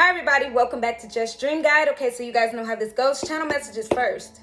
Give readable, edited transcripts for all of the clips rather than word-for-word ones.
Hi everybody, welcome back to Just Dream Guide. Okay, so you guys know how this goes. Channel messages first.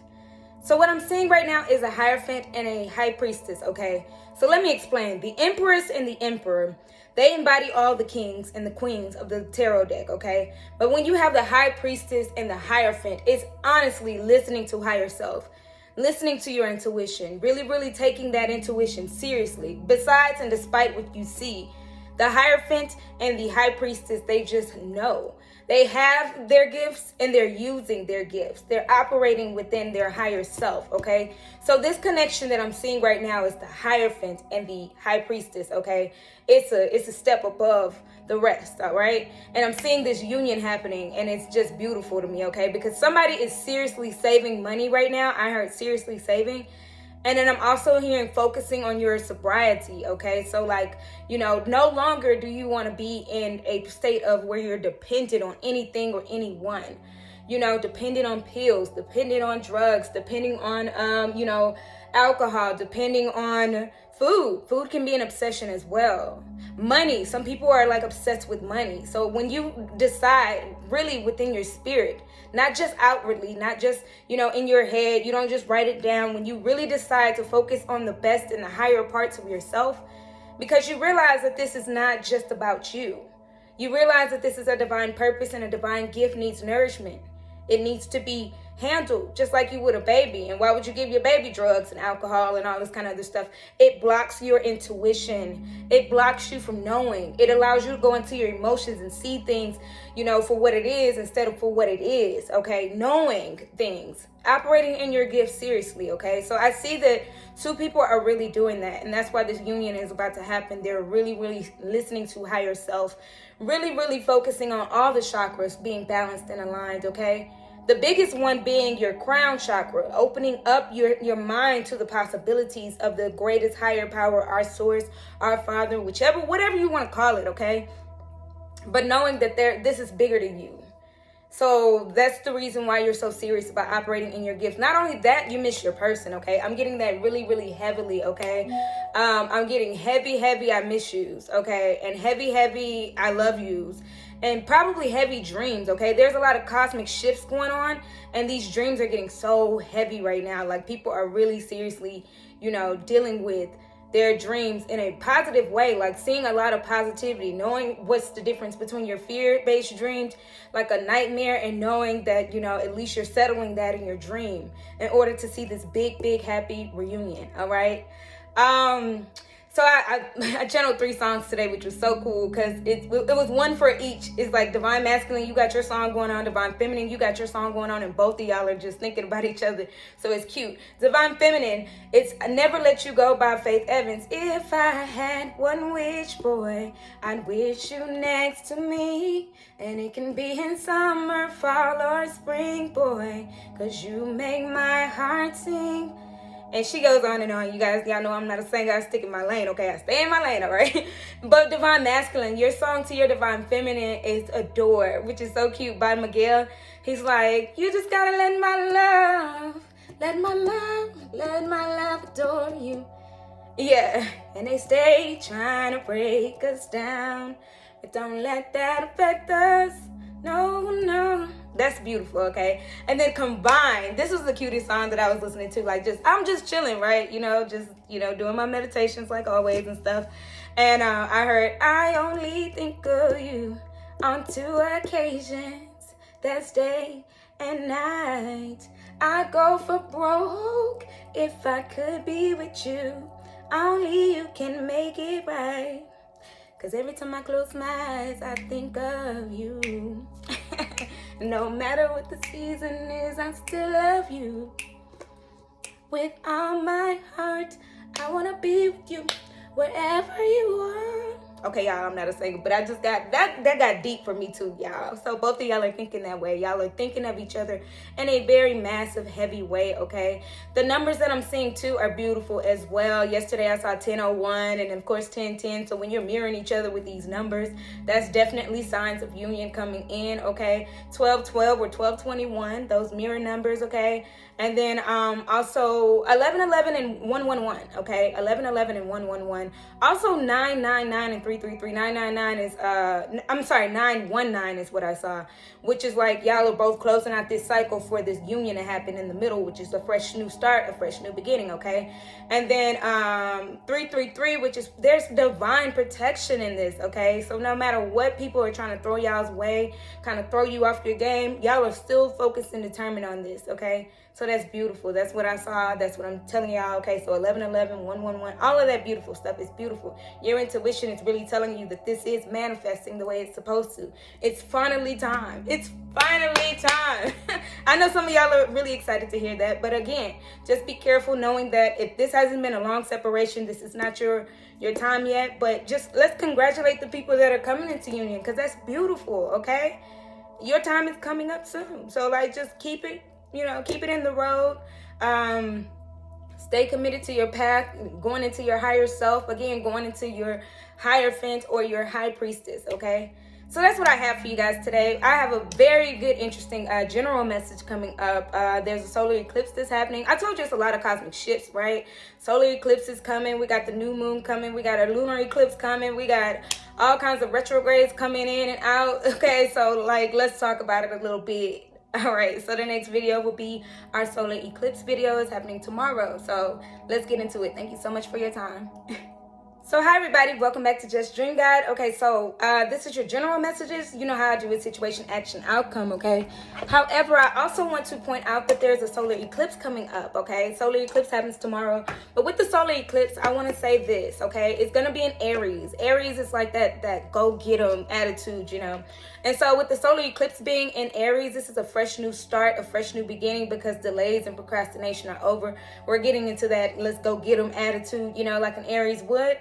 So what I'm seeing right now is a Hierophant and a High Priestess, okay? So let me explain. The Empress and the Emperor, they embody all the kings and the queens of the tarot deck, okay? But when you have the High Priestess and the Hierophant, it's honestly listening to higher self, listening to your intuition, really taking that intuition seriously. Besides and despite what you see, the Hierophant and the High Priestess, they just know. They have their gifts and they're using their gifts. They're operating within their higher self, okay? So this connection that I'm seeing right now is the Hierophant and the High Priestess, okay? It's a step above the rest, all right? And I'm seeing this union happening and it's just beautiful to me, okay? Because somebody is seriously saving money right now. I heard seriously saving. And then I'm also hearing focusing on your sobriety, okay? So like, you know, no longer do you want to be in a state of where you're dependent on anything or anyone. You know, dependent on pills, dependent on drugs, depending on, you know, alcohol, depending on food. Food can be an obsession as well. Money, some people are like obsessed with money. So when you decide really within your spirit, not just outwardly, not just, you know, in your head, you don't just write it down. When you really decide to focus on the best and the higher parts of yourself, because you realize that this is not just about you. You realize that this is a divine purpose and a divine gift needs nourishment. It needs to be handled just like you would a baby. And why would you give your baby drugs and alcohol and all this kind of other stuff? It blocks your intuition. It blocks you from knowing. It allows you to go into your emotions and see things, you know, for what it is instead of for what it is, okay? Knowing things, operating in your gifts seriously, okay? So I see that two people are really doing that, and that's why this union is about to happen. They're really listening to higher self, really focusing on all the chakras being balanced and aligned, okay? The biggest one being your crown chakra, opening up your mind to the possibilities of the greatest higher power, our source, our father, whatever you want to call it, okay? But knowing that this is bigger than you. So that's the reason why you're so serious about operating in your gifts. Not only that, you miss your person, okay? I'm getting that really heavily, okay? I'm getting heavy, I miss yous, okay? And heavy, I love yous. And probably heavy dreams, okay? There's a lot of cosmic shifts going on, and these dreams are getting so heavy right now. Like, people are really seriously, you know, dealing with their dreams in a positive way, like seeing a lot of positivity, knowing what's the difference between your fear-based dreams, like a nightmare, and knowing that, you know, at least you're settling that in your dream in order to see this big happy reunion, all right? So I channeled 3 songs today, which was so cool because it was one for each. It's like Divine Masculine, you got your song going on. Divine Feminine, you got your song going on. And both of y'all are just thinking about each other. So it's cute. Divine Feminine, it's Never Let You Go by Faith Evans. If I had one wish, boy, I'd wish you next to me. And it can be in summer, fall, or spring, boy, because you make my heart sing. And she goes on and on. You guys, y'all know I'm not a singer. I stick in my lane, okay? I stay in my lane, all right? But Divine Masculine, your song to your Divine Feminine is Adore, which is so cute, by Miguel. He's like, you just gotta let my love adore you. Yeah, and they stay trying to break us down, but don't let that affect us. No. That's beautiful, okay? And then combined, this was the cutest song that I was listening to. Like, I'm just chilling, right? You know, just, you know, doing my meditations like always and stuff. And I heard, I only think of you on 2 occasions. That's day and night. I go for broke if I could be with you. Only you can make it right. 'Cause every time I close my eyes, I think of you. No matter what the season is, I still love you. With all my heart, I wanna be with you wherever you are. Okay, y'all, I'm not a singer, but I just got, that got deep for me too, y'all. So both of y'all are thinking that way. Y'all are thinking of each other in a very massive, heavy way, okay? The numbers that I'm seeing too are beautiful as well. Yesterday I saw 1001 and of course 1010. So when you're mirroring each other with these numbers, that's definitely signs of union coming in, okay? 1212 or 1221, those mirror numbers, okay? And then also 1111 and 111, okay? 1111 and 111. Also 999 and 333. 999 is, I'm sorry, 919 is what I saw, which is like y'all are both closing out this cycle for this union to happen in the middle, which is a fresh new start, a fresh new beginning, okay? And then 333, which is, there's divine protection in this, okay? So no matter what people are trying to throw y'all's way, kind of throw you off your game, y'all are still focused and determined on this, okay? So that's beautiful. That's what I saw. That's what I'm telling y'all. Okay, so 1111, 111, all of that beautiful stuff is beautiful. Your intuition is really telling you that this is manifesting the way it's supposed to. It's finally time. It's finally time. I know some of y'all are really excited to hear that. But again, just be careful knowing that if this hasn't been a long separation, this is not your time yet. But just let's congratulate the people that are coming into union, because that's beautiful, okay? Your time is coming up soon. So like, just keep it. Keep it in the road. Stay committed to your path, going into your higher self. Again, going into your Hierophant or your High Priestess, okay? So that's what I have for you guys today. I have a very good, interesting general message coming up. There's a solar eclipse that's happening. I told you it's a lot of cosmic shifts, right? Solar eclipse is coming. We got the new moon coming. We got a lunar eclipse coming. We got all kinds of retrogrades coming in and out, okay? So, like, let's talk about it a little bit. All right, so the next video will be our solar eclipse video. It's happening tomorrow. So let's get into it. Thank you so much for your time. So hi everybody, welcome back to Just Dream Guide. Okay, so this is your general messages. You know how I do with situation, action, outcome, okay? However, I also want to point out that there's a solar eclipse coming up, okay? Solar eclipse happens tomorrow. But with the solar eclipse, I want to say this, okay? It's going to be in Aries. Aries is like that go-get-em attitude, And so with the solar eclipse being in Aries, this is a fresh new start, a fresh new beginning, because delays and procrastination are over. We're getting into that let's go get them attitude, like an Aries would.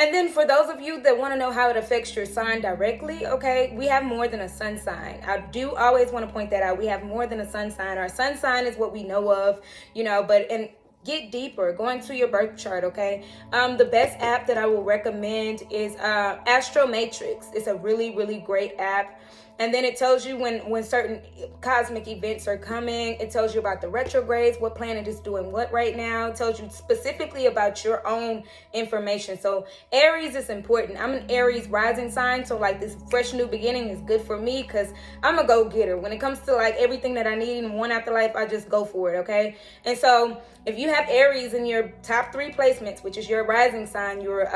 And then for those of you that want to know how it affects your sign directly, okay, we have more than a sun sign. I do always want to point that out. We have more than a sun sign. Our sun sign is what we know of, and get deeper, go into your birth chart, okay? The best app that I will recommend is Astro Matrix. It's a really, really great app. And then it tells you when certain cosmic events are coming. It tells you about the retrogrades, what planet is doing what right now. It tells you specifically about your own information. So Aries is important. I'm an Aries rising sign. So like this fresh new beginning is good for me because I'm a go-getter. When it comes to like everything that I need in one afterlife, I just go for it, okay? And so if you have Aries in your top 3 placements, which is your rising sign, your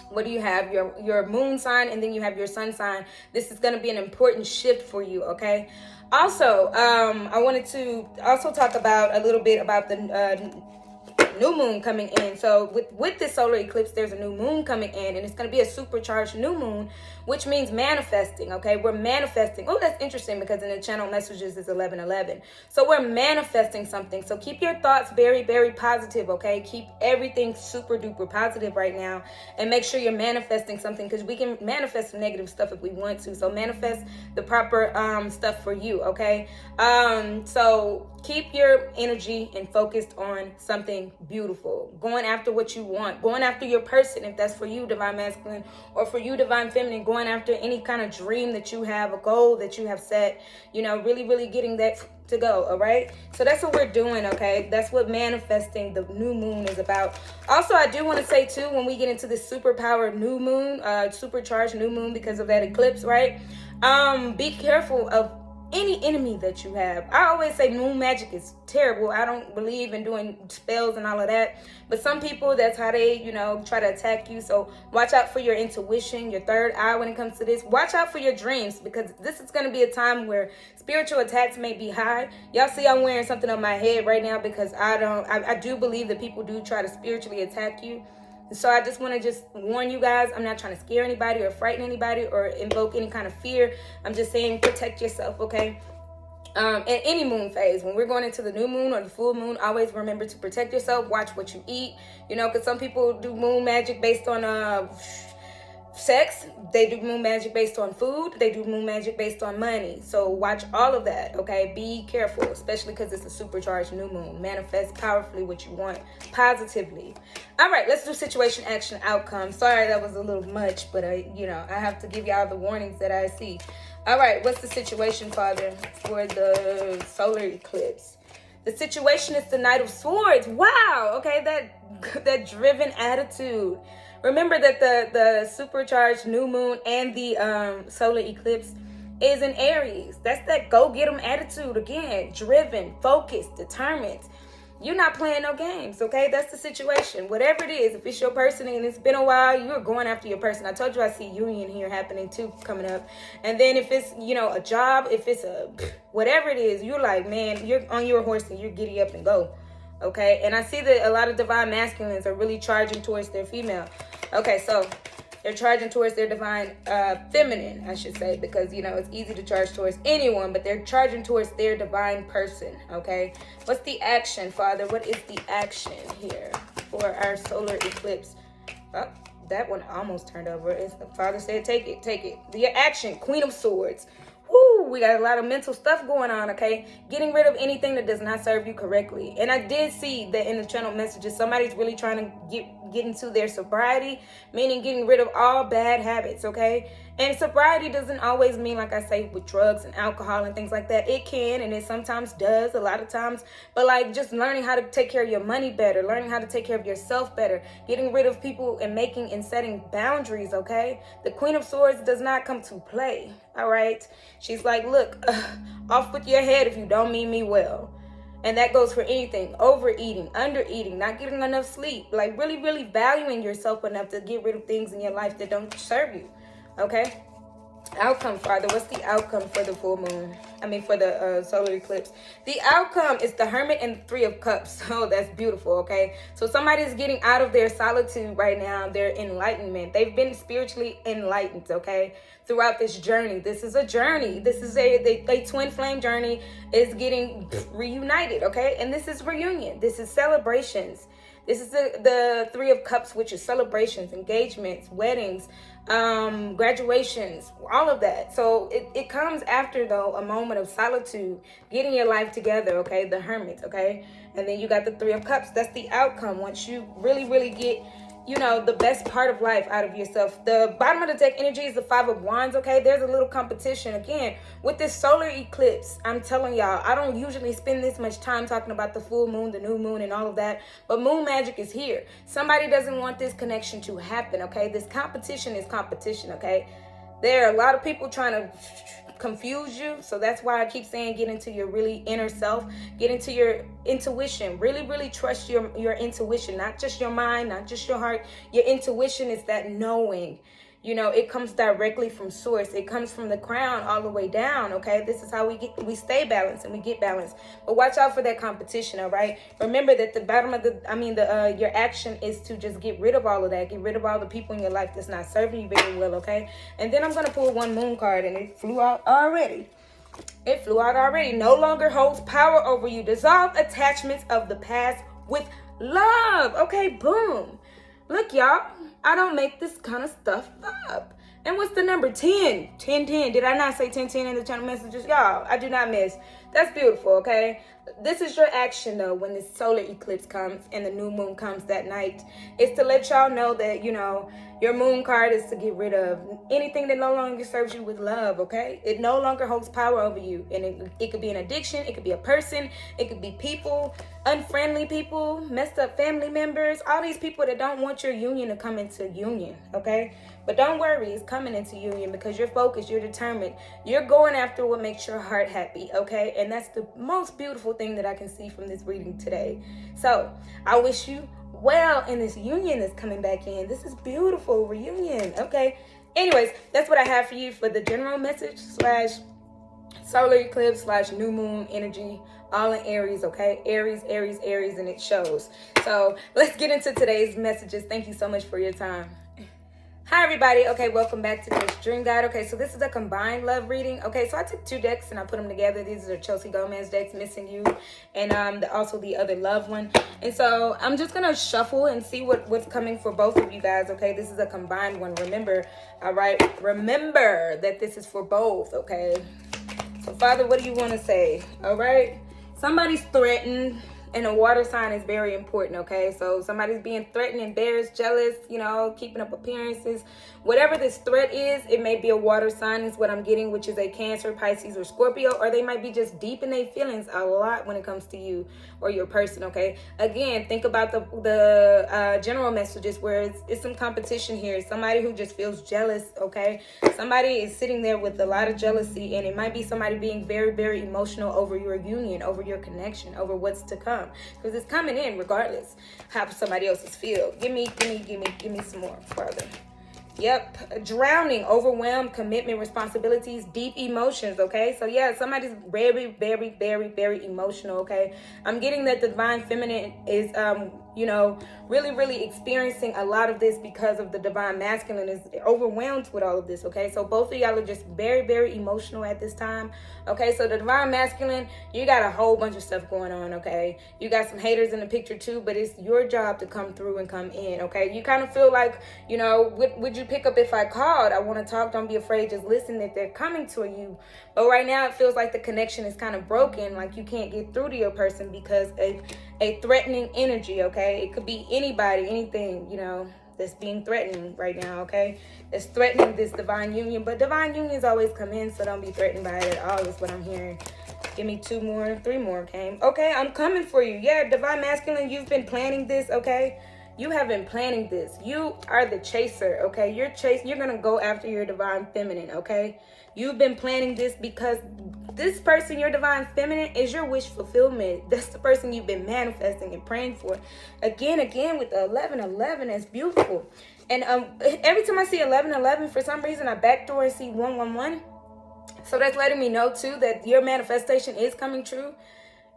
what do you have? Your moon sign, and then you have your sun sign. This is going to be an important shift for you, okay? Also, I wanted to also talk about a little bit about the new moon coming in. So with this solar eclipse, there's a new moon coming in, and it's going to be a supercharged new moon, which means manifesting, okay? We're manifesting. Oh, that's interesting because in the channel messages is 1111. So we're manifesting something. So keep your thoughts very, very positive, okay? Keep everything super duper positive right now, and make sure you're manifesting something, because we can manifest some negative stuff if we want to. So manifest the proper stuff for you, okay? So keep your energy and focused on something beautiful, going after what you want, going after your person, if that's for you, divine masculine, or for you, divine feminine, going after any kind of dream that you have, a goal that you have set, really, really getting that to go. All right, so that's what we're doing, okay? That's what manifesting the new moon is about. Also, I do want to say too, when we get into this superpowered new moon, supercharged new moon, because of that eclipse, right? Be careful of any enemy that you have. I always say moon magic is terrible. I don't believe in doing spells and all of that. But some people, that's how they, try to attack you. So watch out for your intuition, your third eye when it comes to this. Watch out for your dreams, because this is going to be a time where spiritual attacks may be high. Y'all see I'm wearing something on my head right now because I do believe that people do try to spiritually attack you. So I just want to just warn you guys, I'm not trying to scare anybody or frighten anybody or invoke any kind of fear. I'm just saying protect yourself, okay? In any moon phase, when we're going into the new moon or the full moon, always remember to protect yourself. Watch what you eat, because some people do moon magic based on sex. They do moon magic based on food. They do moon magic based on money. So watch all of that, okay? Be careful, especially because it's a supercharged new moon. Manifest powerfully what you want positively. All right, let's do situation, action, outcome. Sorry, that was a little much, but I have to give y'all the warnings that I see. All right, what's the situation, Father, for the solar eclipse? The situation is the Knight of Swords. Wow, okay, that driven attitude. Remember that the supercharged new moon and the solar eclipse is in Aries. That's that go-get-em attitude. Again, driven, focused, determined. You're not playing no games, okay? That's the situation. Whatever it is, if it's your person and it's been a while, you're going after your person. I told you I see union here happening too, coming up. And then if it's, you know, a job, if it's a whatever it is, you're like, man, you're on your horse and you're giddy up and go, okay? And I see that a lot of divine masculines are really charging towards their female. Okay, so they're charging towards their divine feminine, I should say, because, you know, it's easy to charge towards anyone, but they're charging towards their divine person, okay? What's the action, Father? What is the action here for our solar eclipse? Oh, that one almost turned over. It's the Father said, take it, take it. The action, Queen of Swords. Woo, we got a lot of mental stuff going on, okay? Getting rid of anything that does not serve you correctly. And I did see that in the channel messages, somebody's really trying to get into their sobriety, meaning getting rid of all bad habits, okay? And sobriety doesn't always mean, like I say, with drugs and alcohol and things like that. It can, and it sometimes does, a lot of times. But like just learning how to take care of your money better, learning how to take care of yourself better, getting rid of people and making and setting boundaries, okay? The Queen of Swords does not come to play, all right? She's like, look, off with your head if you don't mean me well. And that goes for anything: overeating, undereating, not getting enough sleep, like really, really valuing yourself enough to get rid of things in your life that don't serve you. Okay? Outcome, Father. What's the outcome for the full moon? I mean, for the solar eclipse. The outcome is the Hermit and the Three of Cups. Oh, that's beautiful, okay? So somebody's getting out of their solitude right now, their enlightenment. They've been spiritually enlightened, okay, throughout this journey. This is a journey. This is a twin flame journey is getting reunited, okay? And this is reunion. This is celebrations. This is the Three of Cups, which is celebrations, engagements, weddings, graduations, all of that. So it comes after, though, a moment of solitude, getting your life together, okay? The Hermit, okay? And then you got the Three of Cups. That's the outcome once you really, really get, you know, the best part of life out of yourself. The bottom of the deck energy is the Five of Wands, okay? There's a little competition. Again, with this solar eclipse, I'm telling y'all, I don't usually spend this much time talking about the full moon, the new moon, and all of that, but moon magic is here. Somebody doesn't want this connection to happen, okay? This competition is competition, okay? There are a lot of people trying to confuse you, so that's why I keep saying get into your really inner self, get into your intuition, really trust your intuition, not just your mind, not just your heart. Your intuition is that knowing, you know, it comes directly from source. It comes from the crown all the way down, okay? This is how we stay balanced and we get balanced. But watch out for that competition, all right? Remember that the bottom of your action is to just get rid of all of that. Get rid of all the people in your life that's not serving you very well, okay? And then I'm going to pull one moon card, and it flew out already. It flew out already. No longer holds power over you. Dissolve attachments of the past with love. Okay, boom. Look, y'all, I don't make this kind of stuff up. And what's the number? 10. 10, 10. Did I not say 10, 10 in the channel messages? Y'all, I do not miss. That's beautiful, okay? This is your action, though, when this solar eclipse comes and the new moon comes that night. It's to let y'all know that, you know, your moon card is to get rid of anything that no longer serves you with love, okay? It no longer holds power over you. And it could be an addiction. It could be a person. It could be people, unfriendly people, messed up family members, all these people that don't want your union to come into union, okay? But don't worry, it's coming into union because you're focused, you're determined. You're going after what makes your heart happy, okay? And that's the most beautiful thing that I can see from this reading today. So I wish you well in this union that's coming back in. This is beautiful reunion, okay? Anyways, that's what I have for you for the general message / solar eclipse / new moon energy, all in Aries, okay? Aries, Aries, Aries, and it shows. So let's get into today's messages. Thank you so much for your time. Hi everybody. Okay, welcome back to this dream guide. Okay, so this is a combined love reading. Okay, so I took 2 decks and I put them together. These are Chelsea Gomez decks, Missing You, and also the other love one. And so I'm just gonna shuffle and see what's coming for both of you guys. Okay, this is a combined one. Remember, all right, remember that this is for both. Okay, so Father, what do you want to say? All right, somebody's threatened. and a water sign is very important, okay? So somebody's being threatened, embarrassed, jealous, you know, keeping up appearances. Whatever this threat is, it may be a water sign is what I'm getting, which is a Cancer, Pisces, or Scorpio, or they might be just deep in their feelings a lot when it comes to you or your person, okay? Again, think about the general messages where it's some competition here. Somebody who just feels jealous, okay? Somebody is sitting there with a lot of jealousy, and it might be somebody being very, very emotional over your union, over your connection, over what's to come, because it's coming in regardless how somebody else's feel. Give me some more further. Yep, drowning, overwhelmed, commitment, responsibilities, deep emotions, okay? So yeah, somebody's very, very, very, very emotional, okay? I'm getting that the divine feminine is, you know, really, really experiencing a lot of this because of the divine masculine is overwhelmed with all of this, okay? So both of y'all are just very, very emotional at this time, okay? So the divine masculine, you got a whole bunch of stuff going on, okay? You got some haters in the picture too, but it's your job to come through and come in, okay? You kind of feel like, you know, would you pick up if I called? I want to talk. Don't be afraid. Just listen if they're coming to you. But right now it feels like the connection is kind of broken. Like you can't get through to your person because of a threatening energy, okay? It could be anybody, anything, you know, that's being threatened right now, okay? That's threatening this divine union. But divine unions always come in, so don't be threatened by it at all is what I'm hearing. Give me 2 more, 3 more came. Okay, I'm coming for you. Yeah, divine masculine, you've been planning this, okay? You have been planning this. You are the chaser, okay? You're going to go after your divine feminine, okay? You've been planning this because this person, your divine feminine, is your wish fulfillment. That's the person you've been manifesting and praying for. Again, with the 1111, that's beautiful. And every time I see 1111, for some reason, I backdoor and see 111. So that's letting me know, too, that your manifestation is coming true.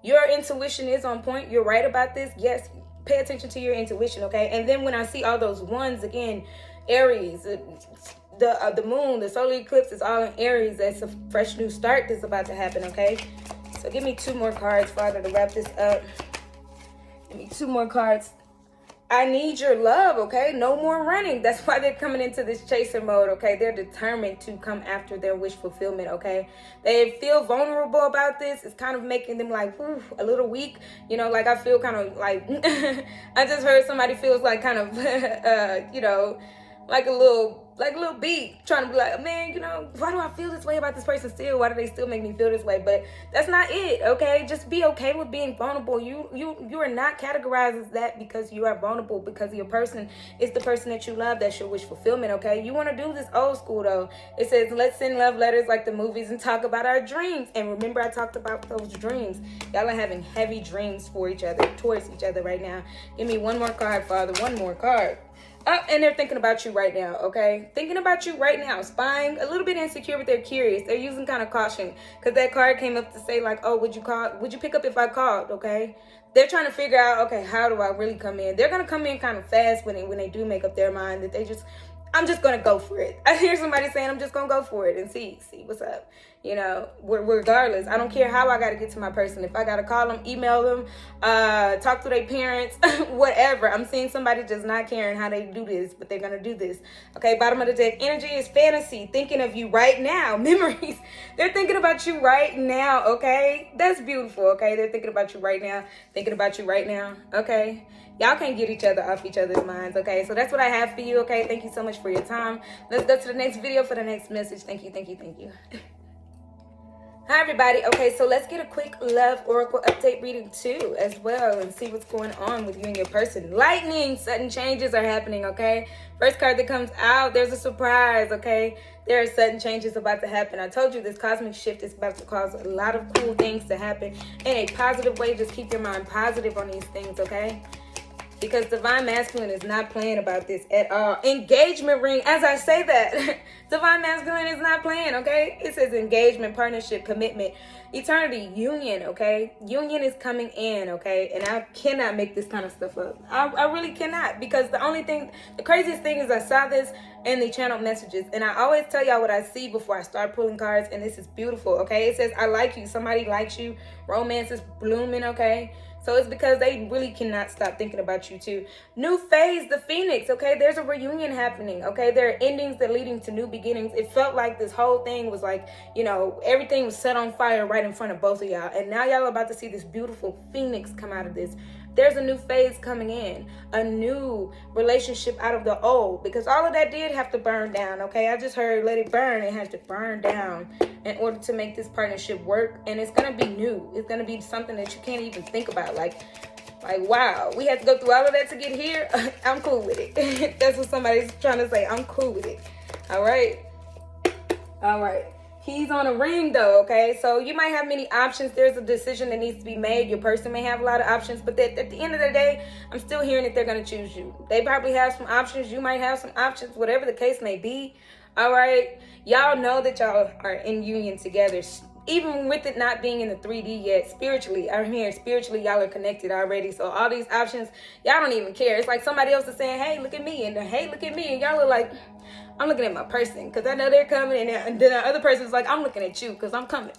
Your intuition is on point. You're right about this. Yes, pay attention to your intuition, okay? And then when I see all those ones, again, Aries, the moon, the solar eclipse is all in Aries. That's a fresh new start that's about to happen, okay? So give me 2 more cards, Father, to wrap this up. Give me 2 more cards. I need your love, okay? No more running. That's why they're coming into this chaser mode, okay? They're determined to come after their wish fulfillment, okay? They feel vulnerable about this. It's kind of making them like, whew, a little weak. You know, like I feel kind of like, I just heard somebody feels like kind of, you know, like a little beat, trying to be like, man, you know, why do I feel this way about this person still? Why do they still make me feel this way? But that's not it, okay? Just be okay with being vulnerable. You are not categorized as that because you are vulnerable, because your person is the person that you love. That's your wish fulfillment, okay? You want to do this old school, though. It says, let's send love letters like the movies and talk about our dreams. And remember, I talked about those dreams. Y'all are having heavy dreams for each other, towards each other right now. Give me 1 more card, Father. 1 more card. Oh, and they're thinking about you right now, okay? Thinking about you right now. Spying, a little bit insecure, but they're curious. They're using kind of caution. Because that card came up to say, like, oh, would you pick up if I called, okay? They're trying to figure out, okay, how do I really come in? They're going to come in kind of fast when they do make up their mind that I'm just going to go for it. I hear somebody saying, I'm just going to go for it and see what's up. You know, regardless, I don't care how I got to get to my person. If I got to call them, email them, talk to their parents, whatever. I'm seeing somebody just not caring how they do this, but they're going to do this. Okay, bottom of the deck, energy is fantasy, thinking of you right now. Memories, they're thinking about you right now, okay? That's beautiful, okay? They're thinking about you right now, thinking about you right now, okay? Y'all can't get each other off each other's minds, okay? So that's what I have for you, okay? Thank you so much for your time. Let's go to the next video for the next message. Thank you, thank you, thank you. Hi, everybody. Okay, so let's get a quick love oracle update reading, too, as well, and see what's going on with you and your person. Lightning, sudden changes are happening, okay? First card that comes out, there's a surprise, okay? There are sudden changes about to happen. I told you this cosmic shift is about to cause a lot of cool things to happen in a positive way. Just keep your mind positive on these things, okay? Because divine masculine is not playing about this at all. Engagement ring, as I say that, divine masculine is not playing, okay? It says engagement, partnership, commitment, eternity, union, okay? Union is coming in, okay? And I cannot make this kind of stuff up. I really cannot, because the craziest thing is I saw this in the channel messages, and I always tell y'all what I see before I start pulling cards, and this is beautiful, okay? It says, I like you. Somebody likes you. Romance is blooming, okay? So it's because they really cannot stop thinking about you too. New phase, the Phoenix, okay? There's a reunion happening, okay? There are endings that leading to new beginnings. It felt like this whole thing was like, you know, everything was set on fire right in front of both of y'all. And now y'all are about to see this beautiful Phoenix come out of this. There's a new phase coming in, a new relationship out of the old, because all of that did have to burn down, okay? I just heard let it burn. It has to burn down in order to make this partnership work. And it's going to be new. It's going to be something that you can't even think about. Like, wow, we had to go through all of that to get here. I'm cool with it. That's what somebody's trying to say. I'm cool with it. All right. All right. Keys on a ring though, okay? So you might have many options. There's a decision that needs to be made. Your person may have a lot of options, but at the end of the day, I'm still hearing that they're going to choose you. They probably have some options. You might have some options, whatever the case may be. All right? Y'all know that y'all are in union together. Even with it not being in the 3D yet, spiritually, I'm hearing spiritually, y'all are connected already. So all these options, y'all don't even care. It's like somebody else is saying, hey, look at me, and hey, look at me, and y'all are like, I'm looking at my person because I know they're coming, and then the other person's like, I'm looking at you because I'm coming.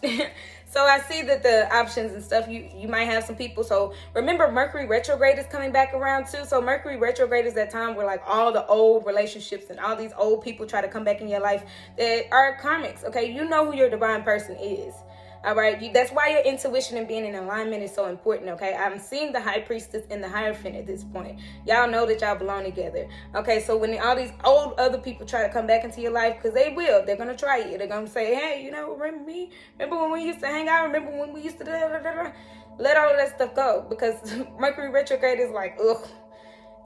So I see that the options and stuff, you might have some people. So remember, Mercury retrograde is coming back around too. So Mercury retrograde is that time where like all the old relationships and all these old people try to come back in your life that are karmics. Okay, you know who your divine person is. All right, that's why your intuition and being in alignment is so important, okay? I'm seeing the High Priestess and the Hierophant at this point. Y'all know that y'all belong together, okay? So when all these old other people try to come back into your life, because they will, they're going to try you. They're going to say, hey, you know, remember me? Remember when we used to hang out? Remember when we used to da-da-da-da-da? Let all of that stuff go, because Mercury retrograde is like, ugh.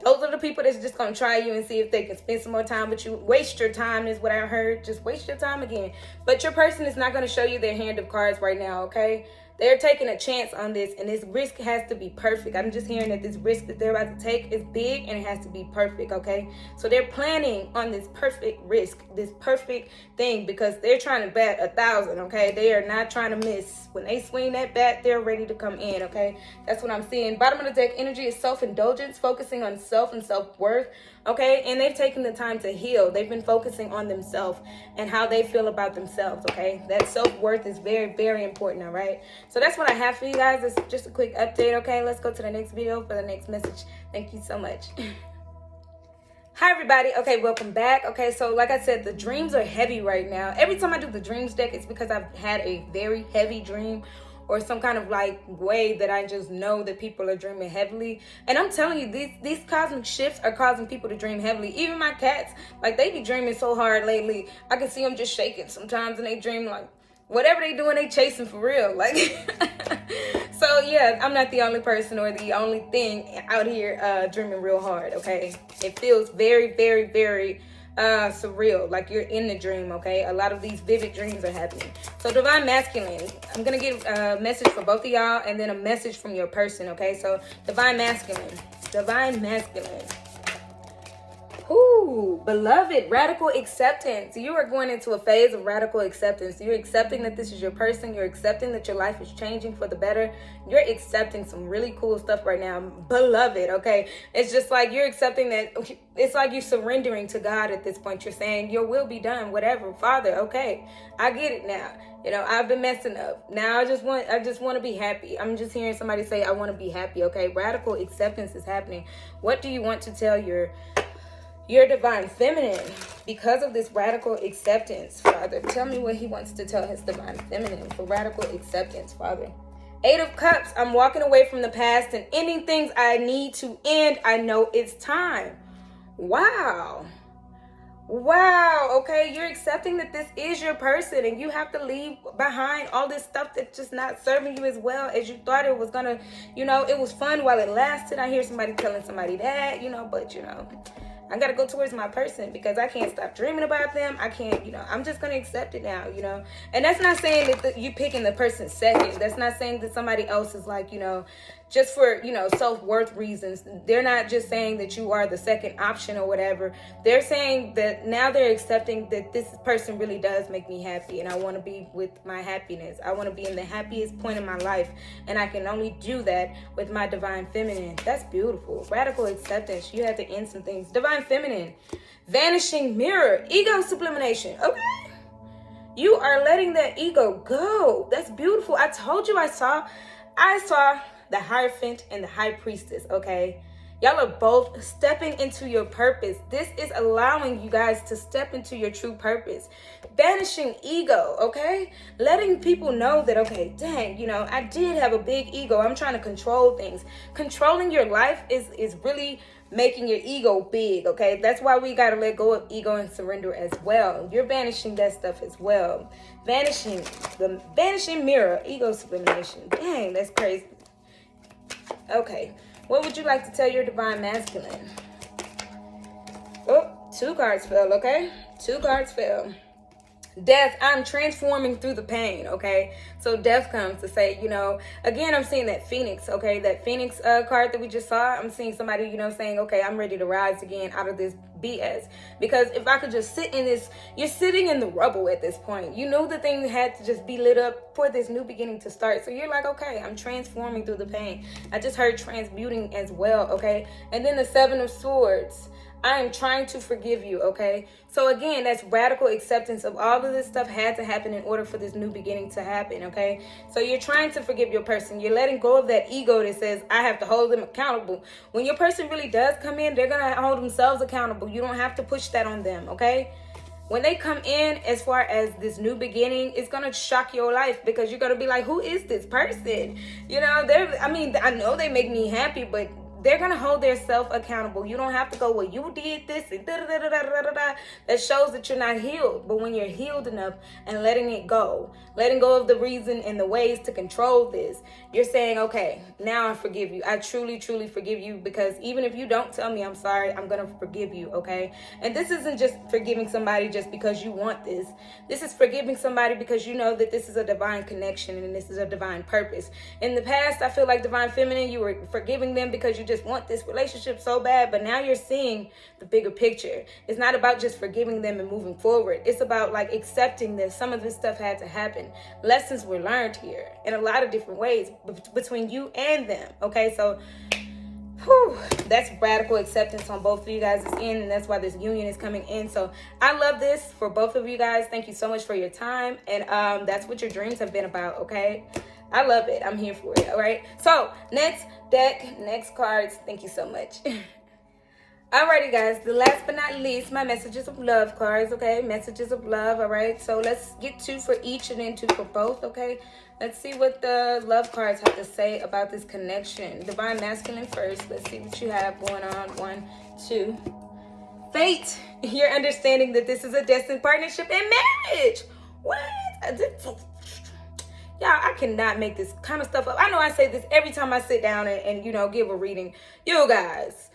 Those are the people that's just going to try you and see if they can spend some more time with you. Waste your time is what I heard. Just waste your time again. But your person is not going to show you their hand of cards right now, okay? They're taking a chance on this, and this risk has to be perfect. I'm just hearing that this risk that they're about to take is big, and it has to be perfect, okay? So they're planning on this perfect risk, this perfect thing, because they're trying to bat 1,000, okay? They are not trying to miss. When they swing that bat, they're ready to come in, okay? That's what I'm seeing. Bottom of the deck energy is self-indulgence, focusing on self and self-worth, okay? And they've taken the time to heal. They've been focusing on themselves and how they feel about themselves, okay? That self-worth is very, very important, all right? So that's what I have for you guys. It's just a quick update, okay? Let's go to the next video for the next message. Thank you so much. Hi, everybody. Okay, welcome back. Okay, so like I said, the dreams are heavy right now. Every time I do the dreams deck, it's because I've had a very heavy dream or some kind of like way that I just know that people are dreaming heavily. And I'm telling you, these cosmic shifts are causing people to dream heavily. Even my cats, like they be dreaming so hard lately. I can see them just shaking sometimes, and they dream like whatever they doing, they chasing for real. Like, so yeah, I'm not the only person or the only thing out here dreaming real hard, okay? It feels very, very, very surreal, like you're in the dream, okay? A lot of these vivid dreams are happening. So divine masculine, I'm gonna get a message for both of y'all and then a message from your person, okay? So divine masculine. Ooh, beloved, radical acceptance. You are going into a phase of radical acceptance. You're accepting that this is your person. You're accepting that your life is changing for the better. You're accepting some really cool stuff right now, beloved, okay? It's just like you're accepting that. It's like you're surrendering to God at this point. You're saying, your will be done, whatever. Father, okay, I get it now. You know, I've been messing up. Now I just want to be happy. I'm just hearing somebody say, I want to be happy, okay? Radical acceptance is happening. What do you want to tell your divine feminine because of this radical acceptance, Father? Tell me what he wants to tell his divine feminine for radical acceptance, Father. 8 of Cups. I'm walking away from the past and ending things I need to end. I know it's time. Wow. Okay, you're accepting that this is your person and you have to leave behind all this stuff that's just not serving you as well as you thought it was gonna. You know, it was fun while it lasted. I hear somebody telling somebody that, you know, but you know, I got to go towards my person because I can't stop dreaming about them. I can't, you know, I'm just going to accept it now, you know. And that's not saying that you picking the person second. That's not saying that somebody else is like, you know, just for, you know, self-worth reasons. They're not just saying that you are the second option or whatever. They're saying that now they're accepting that this person really does make me happy and I want to be with my happiness. I want to be in the happiest point in my life and I can only do that with my divine feminine. That's beautiful. Radical acceptance. You have to end some things. Divine feminine. Vanishing mirror. Ego sublimation. Okay. You are letting that ego go. That's beautiful. I told you I saw the Hierophant and the High Priestess, okay? Y'all are both stepping into your purpose. This is allowing you guys to step into your true purpose. Banishing ego, okay? Letting people know that, okay, dang, you know, I did have a big ego. I'm trying to control things. Controlling your life is really making your ego big, okay? That's why we got to let go of ego and surrender as well. You're banishing that stuff as well. Vanishing mirror, ego sublimation. Dang, that's crazy. Okay. What would you like to tell your divine masculine? Oh, 2 cards fell, okay? 2 cards fell. Death, I'm transforming through the pain, okay? So death comes to say, you know, again, I'm seeing that Phoenix, okay? That Phoenix card that we just saw. I'm seeing somebody, you know, saying, okay, I'm ready to rise again out of this BS. Because if I could just sit in this, you're sitting in the rubble at this point. You know the thing had to just be lit up for this new beginning to start. So you're like, okay, I'm transforming through the pain. I just heard transmuting as well, okay? And then the 7 of Swords. I am trying to forgive you, okay? So again, that's radical acceptance of all of this stuff had to happen in order for this new beginning to happen, okay? So you're trying to forgive your person. You're letting go of that ego that says, I have to hold them accountable. When your person really does come in, they're going to hold themselves accountable. You don't have to push that on them, okay? When they come in, as far as this new beginning, it's going to shock your life because you're going to be like, who is this person? You know, I know they make me happy, but they're going to hold their self accountable. You don't have to go, well, you did this and da-da-da-da-da-da-da. That shows that you're not healed. But when you're healed enough and letting it go, letting go of the reason and the ways to control this, you're saying, okay, now I forgive you. I truly, truly forgive you, because even if you don't tell me I'm sorry, I'm going to forgive you, okay? And this isn't just forgiving somebody just because you want this. This is forgiving somebody because you know that this is a divine connection and this is a divine purpose. In the past, I feel like Divine Feminine, you were forgiving them because you just want this relationship so bad, but now you're seeing the bigger picture. It's not about just forgiving them and moving forward. It's about like accepting that some of this stuff had to happen. Lessons were learned here in a lot of different ways between you and them, okay? So that's radical acceptance on both of you guys' end, and that's why this union is coming in. So I love this for both of you guys. Thank you so much for your time, and that's what your dreams have been about, okay? I love it. I'm here for it, all right? So next deck, next cards. Thank you so much. Alrighty, guys. The last but not least, my messages of love cards, okay? Messages of love, all right? So let's get 2 for each and then 2 for both, okay? Let's see what the love cards have to say about this connection. Divine Masculine first. Let's see what you have going on. 1, 2. Fate. You're understanding that this is a destined partnership and marriage. What? Y'all, I cannot make this kind of stuff up. I know I say this every time I sit down and you know, give a reading. You guys,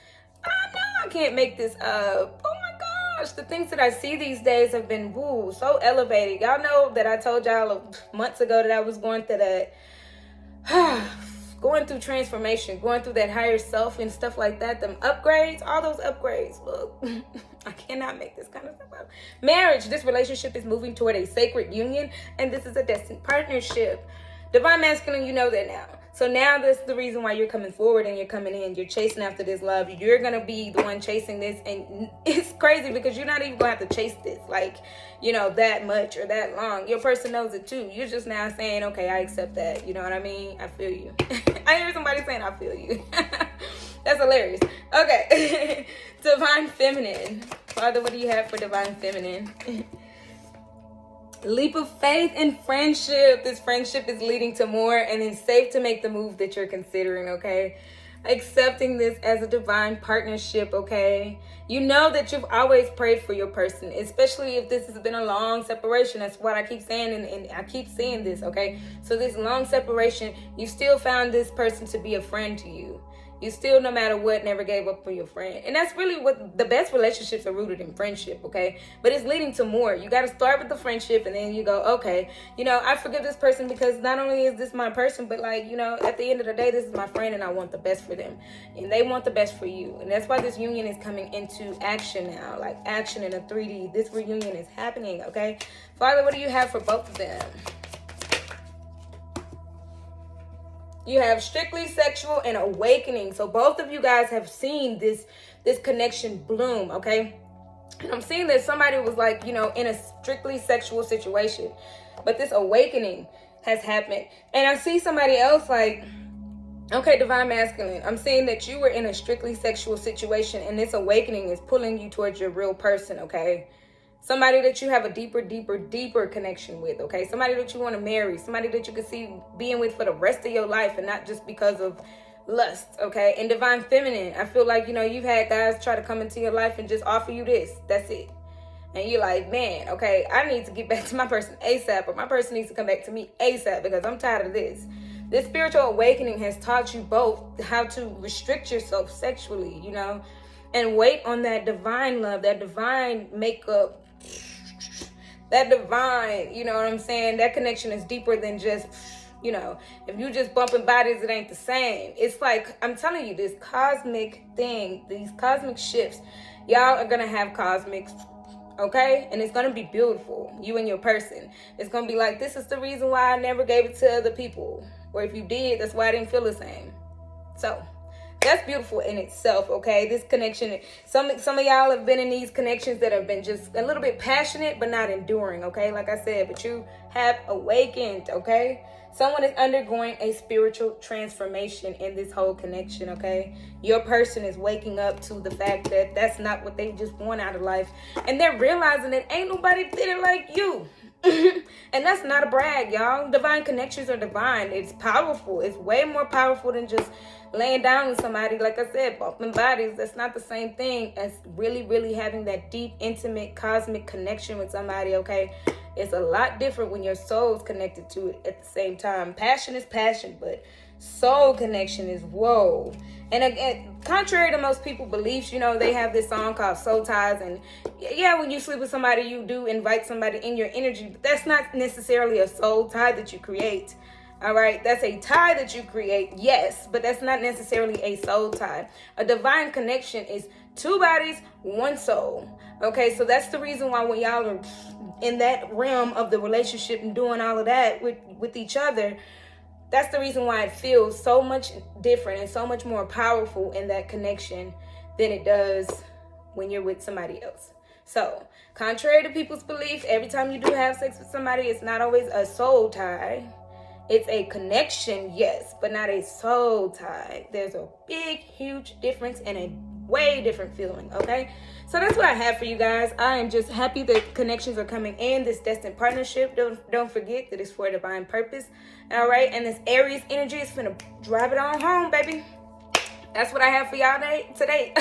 I know I can't make this up. Oh my gosh, the things that I see these days have been so elevated. Y'all know that I told y'all months ago that I was going through that, going through transformation, going through that higher self and stuff like that. Them upgrades, all those upgrades. Look, I cannot make this kind of stuff up. Marriage, this relationship is moving toward a sacred union, and this is a destined partnership. Divine Masculine, you know that now. So now that's the reason why you're coming forward and you're coming in. You're chasing after this love. You're going to be the one chasing this. And it's crazy because you're not even going to have to chase this, like, you know, that much or that long. Your person knows it too. You're just now saying, okay, I accept that. You know what I mean? I feel you. I hear somebody saying, I feel you. That's hilarious. Okay. Divine Feminine. Father, what do you have for Divine Feminine? Leap of faith and friendship. This friendship is leading to more, and it's safe to make the move that you're considering, okay? Accepting this as a divine partnership, okay? You know that you've always prayed for your person, especially if this has been a long separation. That's what I keep saying, and I keep saying this, okay? So this long separation, you still found this person to be a friend to you. You still, no matter what, never gave up for your friend. And that's really what the best relationships are rooted in, friendship, okay? But it's leading to more. You got to start with the friendship, and then you go, okay, you know, I forgive this person because not only is this my person, but like, you know, at the end of the day, this is my friend and I want the best for them. And they want the best for you. And that's why this union is coming into action now, like action in a 3D. This reunion is happening, okay? Father, what do you have for both of them? You have strictly sexual and awakening. So both of you guys have seen this connection bloom, okay? And I'm seeing that somebody was like, you know, in a strictly sexual situation. But this awakening has happened. And I see somebody else like, Okay, divine masculine. I'm seeing that you were in a strictly sexual situation, and this awakening is pulling you towards your real person, okay? Somebody that you have a deeper connection with, okay? Somebody that you want to marry, somebody that you can see being with for the rest of your life and not just because of lust, okay? And divine feminine, I feel like, you've had guys try to come into your life and just offer you this. That's it. And you're like, man, okay, I need to get back to my person ASAP, or my person needs to come back to me ASAP because I'm tired of this. This spiritual awakening has taught you both how to restrict yourself sexually, and wait on that divine love, that divine makeup, that divine, you know what I'm saying? That connection is deeper than just, if you just bumping bodies, it ain't the same. It's like, I'm telling you, this cosmic thing, these cosmic shifts, y'all are going to have cosmic, okay? And it's going to be beautiful, you and your person. It's going to be like, this is the reason why I never gave it to other people. Or if you did, that's why I didn't feel the same. So that's beautiful in itself, okay? This connection, some of y'all have been in these connections that have been just a little bit passionate but not enduring, okay? Like I said, but you have awakened, okay? Someone is undergoing a spiritual transformation in this whole connection, okay? Your person is waking up to the fact that that's not what they just want out of life. And they're realizing that ain't nobody did it like you. And that's not a brag, y'all. Divine connections are divine. It's powerful. It's way more powerful than just laying down with somebody. Like I said, bumping bodies, that's not the same thing as really having that deep, intimate, cosmic connection with somebody, okay? It's a lot different when your soul's connected to it at the same time. Passion is passion, but soul connection is whoa. And again, contrary to most people's beliefs, they have this song called Soul Ties. And yeah, when you sleep with somebody, you do invite somebody in your energy, but that's not necessarily a soul tie that you create. All right, that's a tie that you create, yes, but that's not necessarily a soul tie. A divine connection is two bodies, one soul. Okay, so that's the reason why when y'all are in that realm of the relationship and doing all of that with each other, that's the reason why it feels so much different and so much more powerful in that connection than it does when you're with somebody else. So, contrary to people's belief, every time you do have sex with somebody, it's not always a soul tie. It's a connection, yes, but not a soul tie. There's a big, huge difference and a way different feeling, okay? So that's what I have for you guys. I am just happy that connections are coming in, this destined partnership. Don't forget that it's for a divine purpose, all right? And this Aries energy is finna drive it on home, baby. That's what I have for y'all today.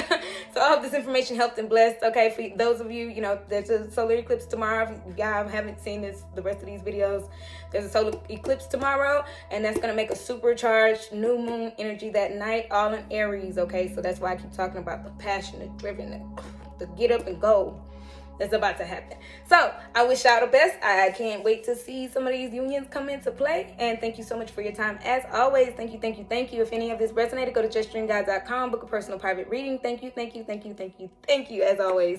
So I hope this information helped and blessed. Okay, for those of you, there's a solar eclipse tomorrow. If y'all haven't seen the rest of these videos, there's a solar eclipse tomorrow, and that's going to make a supercharged new moon energy that night, all in Aries, okay? So that's why I keep talking about the passion, the driven, the get up and go that's about to happen. So I wish y'all the best. I can't wait to see some of these unions come into play. And thank you so much for your time. As always, thank you. If any of this resonated, go to justdreamguide.com, book a personal private reading. Thank you, as always.